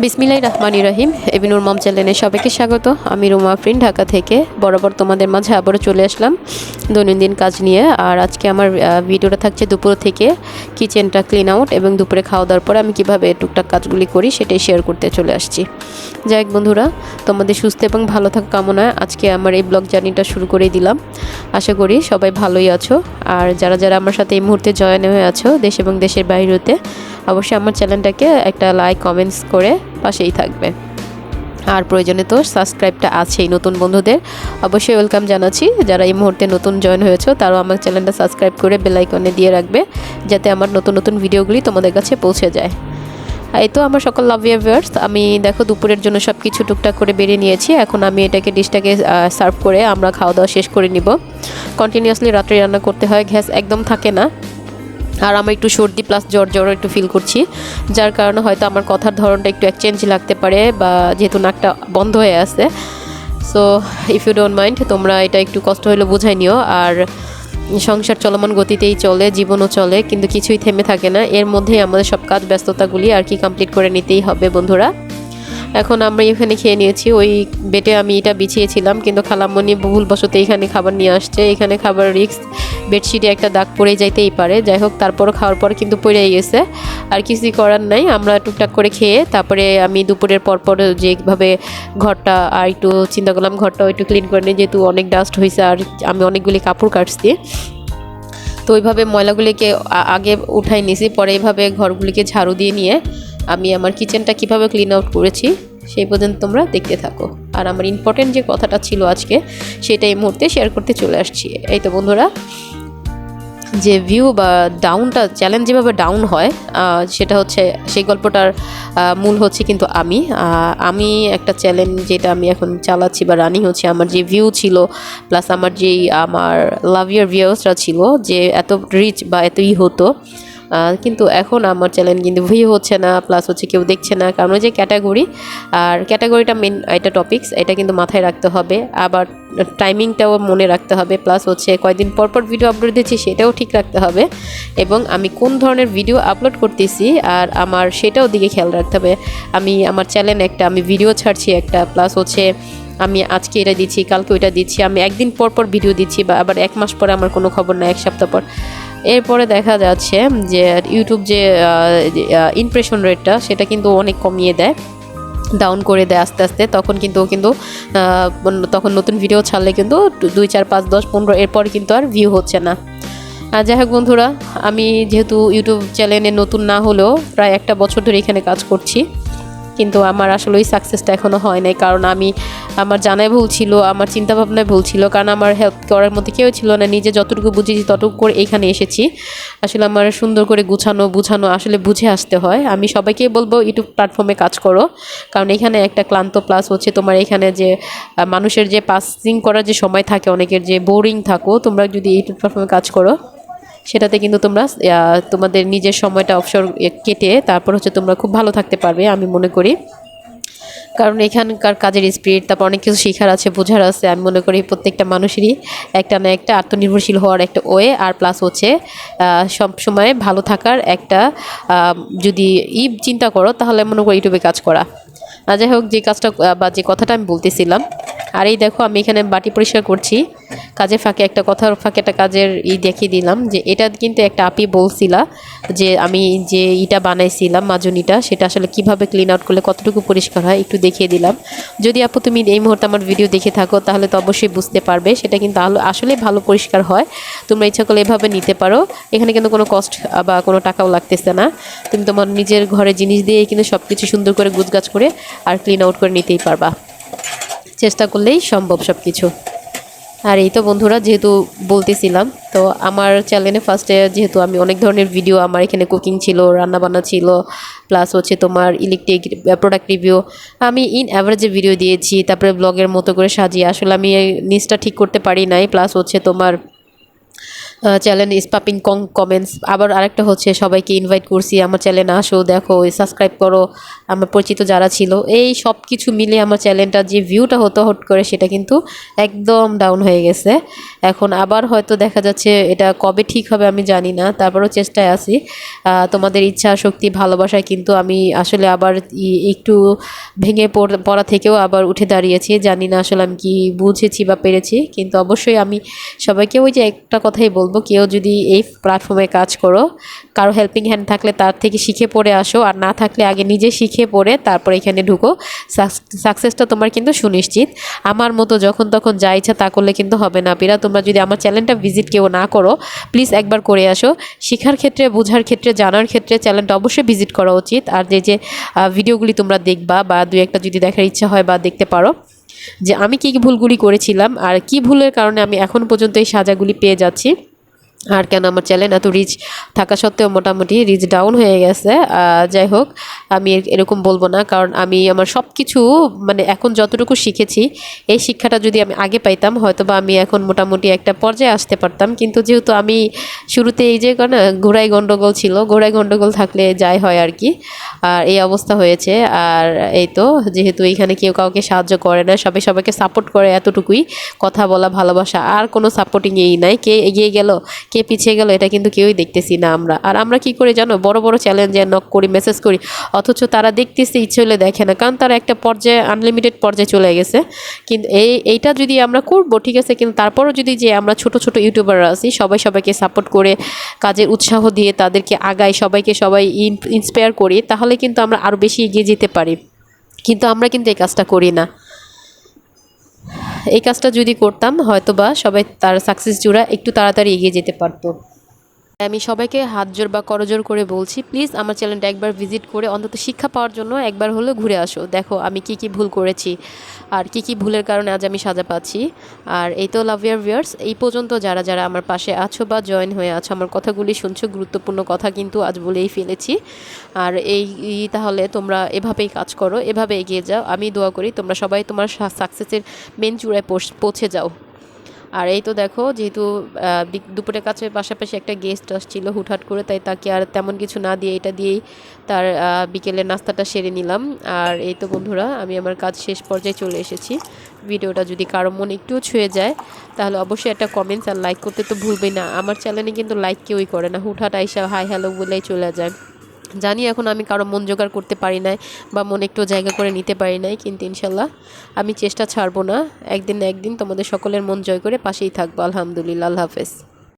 বিসমিল্লাহির রহমানির রহিম। abnoormoms চ্যানেলে সবাইকে স্বাগত। আমি রুমা আফরিন, ঢাকা থেকে বরাবর তোমাদের মাঝে আবারও চলে আসলাম দৈনন্দিন কাজ নিয়ে। আর আজকে আমার ভিডিওটা থাকছে দুপুর থেকে কিচেনটা ক্লিন আউট এবং দুপুরে খাওয়া দাওয়ার পরে আমি কীভাবে টুকটাক কাজগুলি করি সেটাই শেয়ার করতে চলে আসছি। যাই হোক বন্ধুরা, তোমাদের সুস্থ এবং ভালো থাকা কামনায় আজকে আমার এই ব্লগ জার্নিটা শুরু করে দিলাম। আশা করি সবাই ভালোই আছো। আর যারা যারা আমার সাথে এই মুহূর্তে জয়েন হয়ে আছো দেশ এবং দেশের বাইরেতে, অবশ্যই আমার চ্যানেলটাকে একটা লাইক কমেন্টস করে পাশেই থাকবে। আর প্রয়োজনে তো সাবস্ক্রাইবটা আছেই। নতুন বন্ধুদের অবশ্যই ওয়েলকাম জানাচ্ছি। যারা এই মুহূর্তে নতুন জয়েন হয়েছো তারাও আমার চ্যানেলটা সাবস্ক্রাইব করে বেল আইকনে দিয়ে রাখবে, যাতে আমার নতুন নতুন ভিডিওগুলি তোমাদের কাছে পৌঁছে যায়। এই তো আমার সকল লাভ ভিউয়ার্স, আমি দেখো দুপুরের জন্য সব কিছু টুকটাক করে বেরিয়ে নিয়েছি। এখন আমি ডিশটাকে সার্ভ করে আমরা খাওয়া দাওয়া শেষ করে নিব। কন্টিনিউয়াসলি রাত্রে রান্না করতে হয়, গ্যাস একদম থাকে না। আর আমার একটু সর্দি প্লাস জ্বর একটু ফিল করছি, যার কারণে হয়তো আমার কথার ধরনটা একটু চেঞ্জ লাগতে পারে, বা যেহেতু নাকটা বন্ধ হয়ে আছে। So if you don't mind, তোমরা এটা একটু কষ্ট হলে বুঝাই নিও। আর সংসার চলমান গতিতেই চলে, জীবনও চলে, কিন্তু কিছুই থেমে থাকে না। এর মধ্যেই আমাদের সব কাজ ব্যস্ততাগুলি আর কি কমপ্লিট করে নিতেই হবে বন্ধুরা। এখন আমরা এখানে খেয়ে নিয়েছি। ওই বেডে আমি এটা বিছিয়েছিলাম, কিন্তু খালাম্মনি ভুলবশত এখানে খাবার নিয়ে আসছে। এখানে খাবার রিস্ক, বেডশিটে একটা দাগ পড়ে যাইতেই পারে। যাই হোক, তারপরও খাওয়ার পর কিন্তু পড়েই গেছে, আর কিছুই করার নাই। আমরা টুকটাক করে খেয়ে তারপরে আমি দুপুরের পরপর যেভাবে ঘরটা আর একটু চিন্তা করলাম ঘরটাও একটু ক্লিন করে নিই, যেহেতু অনেক ডাস্ট হয়েছে আর আমি অনেকগুলি কাপড় কাটছি। তো ওইভাবে ময়লাগুলিকে আগে উঠাই নিয়েছি, পরে এইভাবে ঘরগুলিকে ঝাড়ু দিয়ে নিয়ে আমি আমার কিচেনটা কিভাবে ক্লিন আউট করেছি সেই পর্যন্ত তোমরা দেখতে থাকো। আর আমার ইম্পর্টেন্ট যে কথাটা ছিল আজকে, সেটা এই মুহূর্তে শেয়ার করতে চলে আসছি। এই তো বন্ধুরা, যে ভিউ বা ডাউনটা চ্যালেঞ্জ যেভাবে ডাউন হয়, সেটা হচ্ছে সেই গল্পটার মূল হচ্ছে কিন্তু আমি একটা চ্যালেঞ্জ যেটা আমি এখন চালাচ্ছি বা রানিং হচ্ছে, আমার যে ভিউ ছিল প্লাস আমার লাভ ইয়ার ভিউসরা ছিল, যে এত রিচ বা এতই হতো, কিন্তু এখন আমার চ্যানেল কিন্তু ভিউ হচ্ছে না, প্লাস হচ্ছে কেউ দেখছে না। কারণ ওই যে ক্যাটাগরি, আর ক্যাটাগরিটা মেন এটা টপিকস, এটা কিন্তু মাথায় রাখতে হবে। আবার টাইমিংটাও মনে রাখতে হবে, প্লাস হচ্ছে কয়দিন পরপর ভিডিও আপলোড দিচ্ছি সেটাও ঠিক রাখতে হবে, এবং আমি কোন ধরনের ভিডিও আপলোড করতেছি আর আমার সেটাও দিকে খেয়াল রাখতে হবে। আমার চ্যানেলে আমি ভিডিও ছাড়ছি একটা, প্লাস হচ্ছে আমি আজকে এটা দিচ্ছি, কালকে ওইটা দিচ্ছি, আমি একদিন পর ভিডিও দিচ্ছি, বা আবার এক মাস পরে আমার কোনো খবর না, এক সপ্তাহ পর। এরপরে দেখা যাচ্ছে যে ইউটিউব যে ইমপ্রেশন রেটটা সেটা কিন্তু অনেক কমিয়ে দেয়, ডাউন করে দেয় আস্তে আস্তে। তখন নতুন ভিডিও ছাড়লে কিন্তু 2, 4, 5, 10, 15 এরপর কিন্তু আর ভিউ হচ্ছে না। আর যাই হোক বন্ধুরা, আমি যেহেতু ইউটিউব চ্যানেলে নতুন না হলেও প্রায় 1 বছর ধরে এখানে কাজ করছি, কিন্তু আমার আসলে ওই সাকসেসটা এখনও হয় নাই। কারণ আমার জানায় ভুল ছিল, আমার চিন্তাভাবনায় ভুল ছিল, কারণ আমার হেল্প করার মতো কেউ ছিল না। নিজে যতটুকু বুঝেছি ততটুকু করে এখানে এসেছি। আসলে আমার সুন্দর করে বুঝানো আসলে বুঝে আসতে হয়। আমি সবাইকেই বলবো ইউটিউব প্ল্যাটফর্মে কাজ করো, কারণ এখানে একটা ক্লান্ত, প্লাস হচ্ছে তোমার এখানে যে মানুষের যে পাসিং করার যে সময় থাকে, অনেকের যে বোরিং থাকো, তোমরা যদি ইউটিউব প্ল্যাটফর্মে কাজ করো সেটাতে কিন্তু তোমরা তোমাদের নিজের সময়টা অবসর কেটে তারপর হচ্ছে তোমরা খুব ভালো থাকতে পারবে আমি মনে করি। কারণ এখানকার কাজের স্পিরিট, তারপর অনেক কিছু শেখার আছে, বোঝার আছে। আমি মনে করি প্রত্যেকটা মানুষেরই একটা না একটা আত্মনির্ভরশীল হওয়ার একটা ওয়ে, আর প্লাস হচ্ছে সব সময় ভালো থাকার একটা যদি চিন্তা করো, তাহলে মনে করি ইউটিউবে কাজ করা। যাই হোক, যে কাজটা বা যে কথাটা আমি বলতেছিলাম, আর এই দেখো আমি এখানে বাটি পরিষ্কার করছি, কাজের ফাঁকে একটা কথার ফাঁকে একটা কাজের দেখিয়ে দিলাম। যে এটা কিন্তু একটা আপি বলছিলা যে আমি যে ইটা বানাইছিলাম মাজুনিটা, সেটা আসলে কিভাবে ক্লিন আউট করলে কতটুকু পরিষ্কার হয় একটু দেখিয়ে দিলাম। যদি আপু তুমি এই মুহূর্তে আমার ভিডিও দেখে থাকো তাহলে তো অবশ্যই বুঝতে পারবে সেটা কিন্তু আসলে ভালো পরিষ্কার হয়। তোমরা ইচ্ছা করলে এভাবে নিতে পারো, এখানে কিন্তু কোনো কস্ট বা কোনো টাকাও লাগতেছে না। তুমি তোমার নিজের ঘরে জিনিস দিয়ে কিন্তু সব কিছু সুন্দর করে গুছগাছ করে আর ক্লিন আউট করে নিতেই পারবা, চেষ্টা করলেই সম্ভব সব কিছু। আর এই তো বন্ধুরা, যেহেতু বলতেছিলাম, তো আমার চ্যানেলে ফার্স্টে যেহেতু আমি অনেক ধরনের ভিডিও, আমার এখানে কুকিং ছিল, রান্নাবান্না ছিল, প্লাস হচ্ছে তোমার ইলেকট্রিক প্রোডাক্ট রিভিউ, আমি ইন অ্যাভারেজে ভিডিও দিয়েছি। তারপরে ব্লগের মতো করে সাজিয়ে, আসলে আমি এই নিচটা ঠিক করতে পারি নাই, প্লাস হচ্ছে তোমার চ্যানেল ইজ পাপিং কমেন্টস। আবার আরেকটা হচ্ছে সবাইকে ইনভাইট করছি আমার চ্যানেলে আসো, দেখো, সাবস্ক্রাইব করো। আমার পরিচিত যারা ছিল, এই সব কিছু মিলে আমার চ্যানেলটা যে ভিউটা হতো হট করে সেটা কিন্তু একদম ডাউন হয়ে গেছে। এখন আবার হয়তো দেখা যাচ্ছে এটা কবে ঠিক হবে আমি জানি না, তারপরেও চেষ্টায় আছি। তোমাদের ইচ্ছা শক্তি ভালোবাসায় কিন্তু আমি আসলে আবার একটু ভেঙে পড়া থেকেও আবার উঠে দাঁড়িয়েছি। জানি না আসলে আমি কি বুঝেছি বা পেরেছি, কিন্তু অবশ্যই আমি সবাইকে ওই যে একটা কথাই বলবো, কেউ যদি এই প্ল্যাটফর্মে কাজ করো, কারো হেল্পিং হ্যান্ড থাকলে তার থেকে শিখে পড়ে আসো, আর না থাকলে আগে নিজে শিখে পড়ে তারপর এখানে ঢুকো। সাকসেসটা তোমার কিন্তু সুনিশ্চিত। আমার মতো যখন তখন যা ইচ্ছা তা করলে কিন্তু হবে না পিরা। তোমরা যদি আমার চ্যানেলটা ভিজিট কেউ না করো, প্লিজ একবার করে আসো। শেখার ক্ষেত্রে, বোঝার ক্ষেত্রে, জানার ক্ষেত্রে চ্যানেলটা অবশ্যই ভিজিট করা উচিত। আর যে ভিডিওগুলি তোমরা দেখবা বা দু একটা যদি দেখার ইচ্ছা হয় বা দেখতে পারো যে আমি কী কী ভুলগুলি করেছিলাম আর কি ভুলের কারণে আমি এখন পর্যন্ত এই সাজাগুলি পেয়ে যাচ্ছি, আর কেন আমার চ্যানেল এত রিচ থাকা সত্ত্বেও মোটামুটি রিচ ডাউন হয়ে গেছে। যাই হোক, আমি এরকম বলবো না, কারণ আমি আমার সব কিছু মানে এখন যতটুকু শিখেছি, এই শিক্ষাটা যদি আমি আগে পাইতাম হয়তো বা আমি এখন মোটামুটি একটা পর্যায়ে আসতে পারতাম। কিন্তু যেহেতু আমি শুরুতে এই যে না ঘোড়ায় গণ্ডগোল ছিল, ঘোড়ায় গণ্ডগোল থাকলে যাই হয় আর কি, আর এই অবস্থা হয়েছে। আর এই তো, যেহেতু এইখানে কেউ কাউকে সাহায্য করে না, সবাই সবাইকে সাপোর্ট করে, এতটুকুই কথা বলা, ভালোবাসা, আর কোনো সাপোর্টিং এই নাই। কে এগিয়ে গেল কে পিছিয়ে গেল এটা কিন্তু কেউই দেখতেছি না আমরা। আর আমরা কি করে জানো, বড় বড় চ্যালেঞ্জে নক করি, মেসেজ করি, অথচ তারা দেখতেছে, ইচ্ছে হলে দেখে না, কারণ তারা একটা পর্যায়ে আনলিমিটেড পর্যায়ে চলে গেছে। কিন্তু এইটা যদি আমরা করবো ঠিক আছে, কিন্তু তারপরও যদি যে আমরা ছোট ছোট ইউটিউবাররা আছি সবাই সবাইকে সাপোর্ট করে, কাজের উৎসাহ দিয়ে তাদেরকে আগাই, সবাই ইন্সপায়ার করি, তাহলে কিন্তু আমরা আরও বেশি এগিয়ে যেতে পারি। কিন্তু আমরা কিন্তু এই কাজটা করি না। এই কাজটা যদি করতাম হয়তোবা সবাই তার সাকসেস জোড়া একটু তাড়াতাড়ি এগিয়ে যেতে পারতো। আমি সবাইকে হাত জোর বা করজোর করে বলছি, প্লিজ আমার চ্যানেলটা একবার ভিজিট করে অন্তত শিক্ষা পাওয়ার জন্য একবার হলেও ঘুরে আসো। দেখো আমি কি কি ভুল করেছি আর কি কি ভুলের কারণে আজ আমি সাজা পাচ্ছি। আর এই তো লাভ ইয়ার ভিউয়ার্স, এই পর্যন্ত যারা যারা আমার পাশে আছো বা জয়েন হয়ে আছো, আমার কথাগুলি শুনছো, গুরুত্বপূর্ণ কথা কিন্তু আজ বলেই ফেলেছি। আর তাহলে তোমরা এভাবেই কাজ করো, এভাবে এগিয়ে যাও। আমি দোয়া করি তোমরা সবাই তোমার সাকসেসের মেন চূড়ায় পৌঁছে যাও। আর এই তো দেখো, যেহেতু দুপুরের কাছে পাশাপাশি একটা গেস্ট আসছিল হুটহাট করে, তাই তাকে আর তেমন কিছু না দিয়ে এটা দিয়েই তার বিকেলের নাস্তাটা সেরে নিলাম। আর এই তো বন্ধুরা, আমি আমার কাজ শেষ পর্যায়ে চলে এসেছি। ভিডিওটা যদি কারো মন একটুও ছুঁয়ে যায় তাহলে অবশ্যই একটা কমেন্টস আর লাইক করতে তো ভুলবেই না। আমার চ্যানেলে কিন্তু লাইক কেউই করে না, হুটহাট আইসা হাই হ্যালো বলেই চলে যায়। জানি এখন আমি কারো মন জোগাড় করতে পারি নাই বা মনে একটু জায়গা করে নিতে পারি নাই, কিন্তু ইনশাল্লাহ আমি চেষ্টা ছাড়বো না। একদিন না একদিন তোমাদের সকলের মন জয় করে পাশেই থাকবো। আলহামদুলিল্লাহ, আল্লাহ হাফেজ।